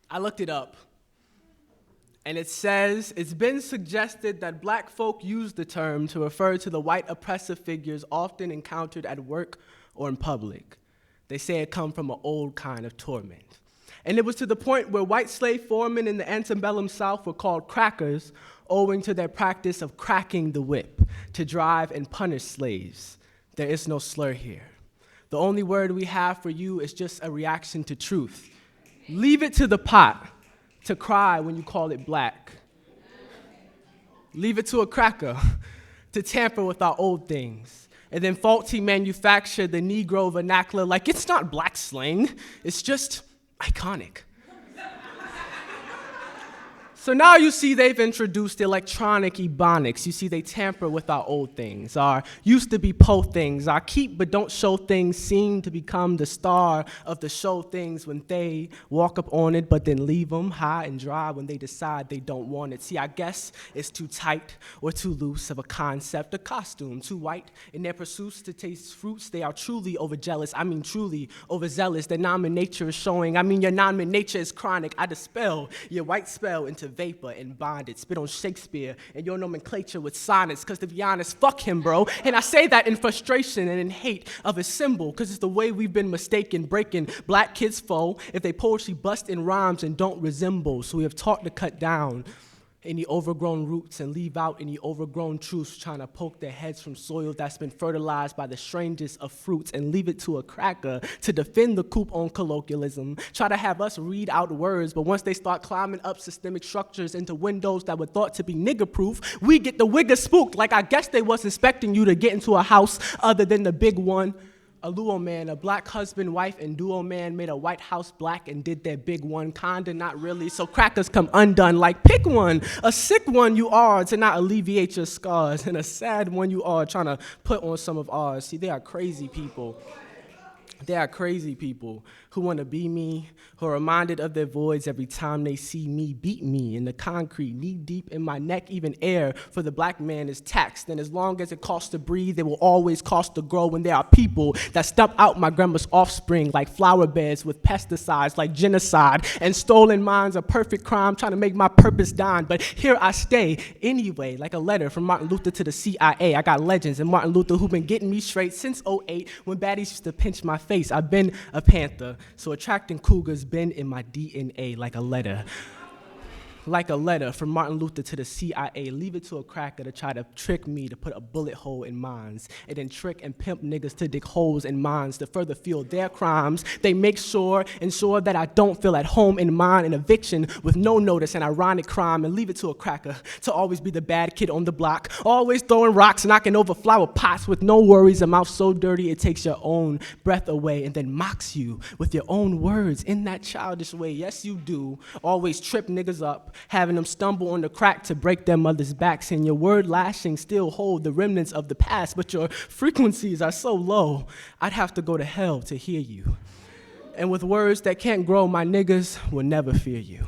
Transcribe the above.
I looked it up, and it says, it's been suggested that black folk use the term to refer to the white oppressive figures often encountered at work or in public. They say it come from an old kind of torment. And it was to the point where white slave foremen in the antebellum South were called crackers, owing to their practice of cracking the whip to drive and punish slaves. There is no slur here. The only word we have for you is just a reaction to truth. Leave it to the pot to cry when you call it black. Leave it to a cracker to tamper with our old things and then faulty manufacture the Negro vernacular like it's not black slang, it's just iconic. So now you see they've introduced electronic ebonics. You see they tamper with our old things, our used to be po things, our keep but don't show things seem to become the star of the show things when they walk up on it but then leave them high and dry when they decide they don't want it. See, I guess it's too tight or too loose of a concept, a costume, too white in their pursuits to taste fruits. They are truly overjealous, I mean truly overzealous. Their nominate nature is showing, I mean your nominate nature is chronic. I dispel your white spell into vapor and bonded, spit on Shakespeare and your nomenclature with sonnets, because to be honest, fuck him, bro. And I say that in frustration and in hate of his symbol, because it's the way we've been mistaken, breaking black kids' foe if they poetry bust in rhymes and don't resemble. So we have taught to cut down any overgrown roots and leave out any overgrown truths, trying to poke their heads from soil that's been fertilized by the strangest of fruits and leave it to a cracker to defend the coop on colloquialism. Try to have us read out words, but once they start climbing up systemic structures into windows that were thought to be nigger-proof, we get the wigger spooked, like I guess they was expecting you to get into a house other than the big one. A Luo man, a black husband, wife, and duo man made a white house black and did their big one. Kinda, not really, so crackers come undone like pick one. A sick one you are to not alleviate your scars, and a sad one you are trying to put on some of ours. See, they are crazy people. They are crazy people who want to be me, who are reminded of their voids every time they see me beat me in the concrete, knee deep in my neck. Even air for the black man is taxed, and as long as it costs to breathe, it will always cost to grow. When there are people that stump out my grandma's offspring like flower beds with pesticides, like genocide, and stolen minds a perfect crime, trying to make my purpose dine. But here I stay anyway, like a letter from Martin Luther to the CIA. I got legends and Martin Luther who've been getting me straight since '08 when baddies used to pinch my face. I've been a panther, so attracting cougars been in my DNA like a letter. Like a letter from Martin Luther to the CIA. Leave it to a cracker to try to trick me to put a bullet hole in minds, and then trick and pimp niggas to dig holes in minds to further fuel their crimes. They make sure, ensure that I don't feel at home in mine, an eviction with no notice, an ironic crime, and leave it to a cracker to always be the bad kid on the block, always throwing rocks, knocking over flower pots with no worries, a mouth so dirty it takes your own breath away, and then mocks you with your own words in that childish way. Yes, you do. Always trip niggas up, having them stumble on the crack to break their mothers' backs, and your word lashing still hold the remnants of the past, but your frequencies are so low, I'd have to go to hell to hear you. And with words that can't grow, my niggas will never fear you.